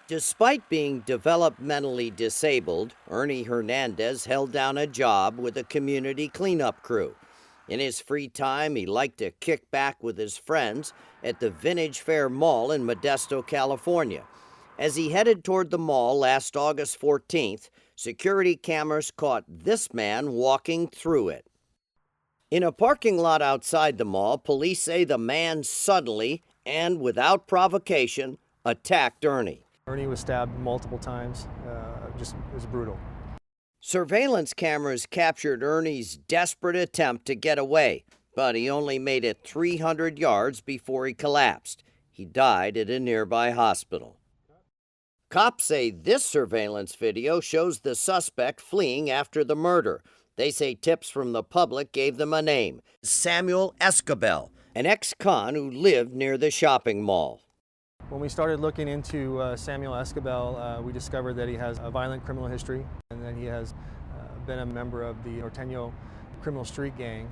Despite being developmentally disabled, Ernie Hernandez held down a job with a community cleanup crew. In his free time, he liked to kick back with his friends at the Vintage Fair Mall in Modesto, California. As he headed toward the mall last August 14th, security cameras caught this man walking through it. In a parking lot outside the mall, police say the man suddenly and without provocation attacked Ernie. Ernie was stabbed multiple times. It was brutal. Surveillance cameras captured Ernie's desperate attempt to get away, but he only made it 300 yards before he collapsed. He died at a nearby hospital. Cops say this surveillance video shows the suspect fleeing after the murder. They say tips from the public gave them a name, Samuel Escobel, an ex-con who lived near the shopping mall. When we started looking into Samuel Escobel, we discovered that he has a violent criminal history and that he has been a member of the Norteño criminal street gang.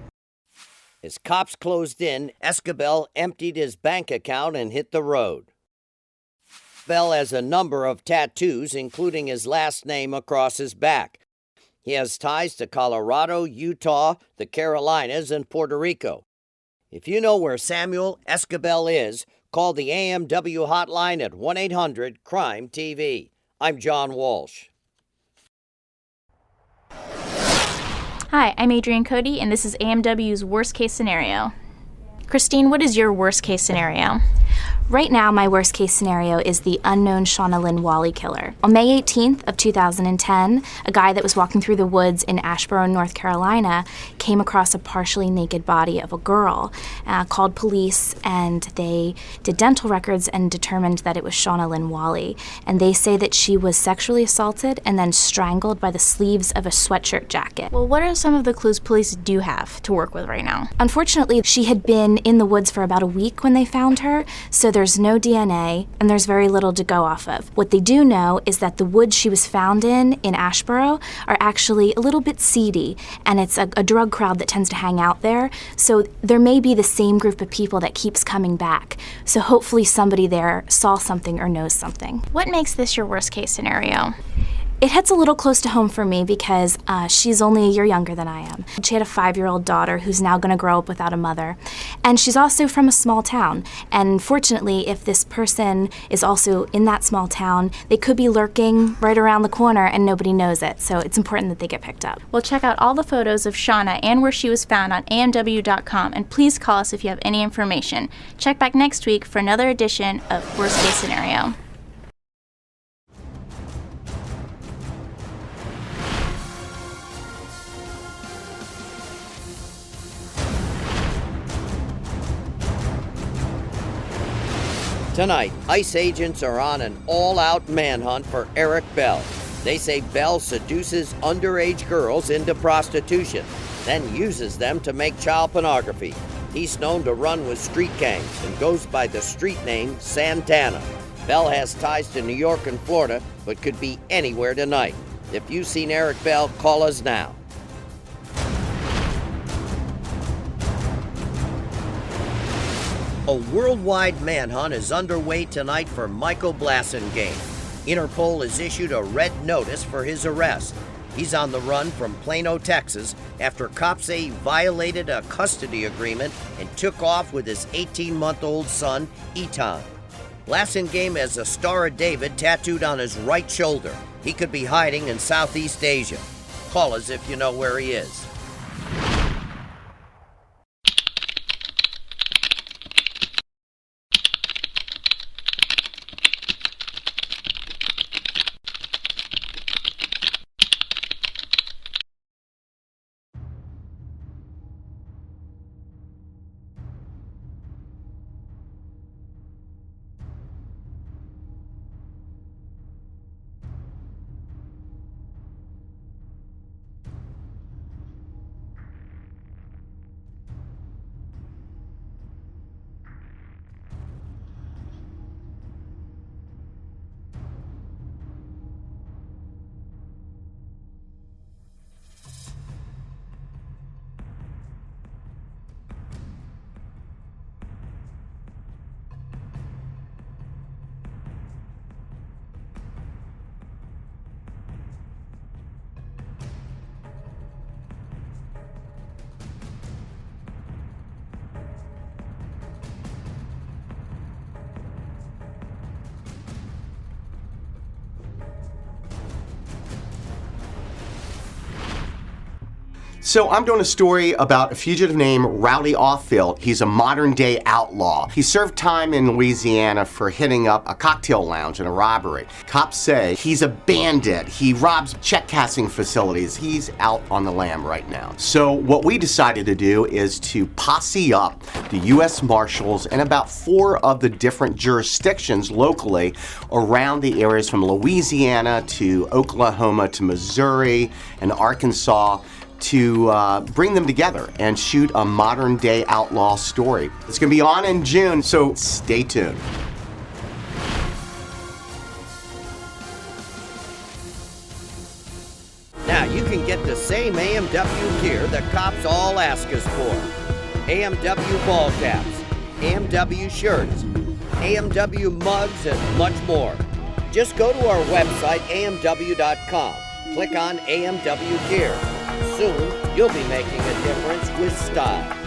As cops closed in, Escobel emptied his bank account and hit the road. Bell has a number of tattoos, including his last name across his back. He has ties to Colorado, Utah, the Carolinas, and Puerto Rico. If you know where Samuel Escobel is, call the AMW hotline at 1-800-CRIME-TV. I'm John Walsh. Hi, I'm Adrienne Cody, and this is AMW's Worst Case Scenario. Christine, what is your worst case scenario? Right now, my worst case scenario is the unknown Shauna Lynn Wally killer. On May 18th of 2010, a guy that was walking through the woods in Asheboro, North Carolina, came across a partially naked body of a girl, called police, and they did dental records and determined that it was Shauna Lynn Wally. And they say that she was sexually assaulted and then strangled by the sleeves of a sweatshirt jacket. Well, what are some of the clues police do have to work with right now? Unfortunately, she had been in the woods for about a week when they found her, so there's no DNA and there's very little to go off of. What they do know is that the woods she was found in Asheboro, are actually a little bit seedy, and it's a drug crowd that tends to hang out there, so there may be the same group of people that keeps coming back. So hopefully somebody there saw something or knows something. What makes this your worst case scenario? It hits a little close to home for me because she's only a year younger than I am. She had a 5-year-old daughter who's now going to grow up without a mother. And she's also from a small town. And fortunately, if this person is also in that small town, they could be lurking right around the corner and nobody knows it. So it's important that they get picked up. Well, check out all the photos of Shauna and where she was found on AMW.com. And please call us if you have any information. Check back next week for another edition of Worst Case Scenario. Tonight, ICE agents are on an all-out manhunt for Eric Bell. They say Bell seduces underage girls into prostitution, then uses them to make child pornography. He's known to run with street gangs and goes by the street name Santana. Bell has ties to New York and Florida, but could be anywhere tonight. If you've seen Eric Bell, call us now. A worldwide manhunt is underway tonight for Michael Blasingame. Interpol has issued a red notice for his arrest. He's on the run from Plano, Texas, after cops say he violated a custody agreement and took off with his 18-month-old son, Etan. Blasingame has a Star of David tattooed on his right shoulder. He could be hiding in Southeast Asia. Call us if you know where he is. So I'm doing a story about a fugitive named Rowdy Offield. He's a modern-day outlaw. He served time in Louisiana for hitting up a cocktail lounge in a robbery. Cops say he's a bandit. He robs check casting facilities. He's out on the lam right now. So what we decided to do is to posse up the U.S. Marshals and about 4 of the different jurisdictions locally around the areas from Louisiana to Oklahoma to Missouri and Arkansas to bring them together and shoot a modern-day outlaw story. It's going to be on in June, so stay tuned. Now you can get the same AMW gear that cops all ask us for. AMW ball caps, AMW shirts, AMW mugs, and much more. Just go to our website, AMW.com. Click on AMW gear. Soon, you'll be making a difference with style.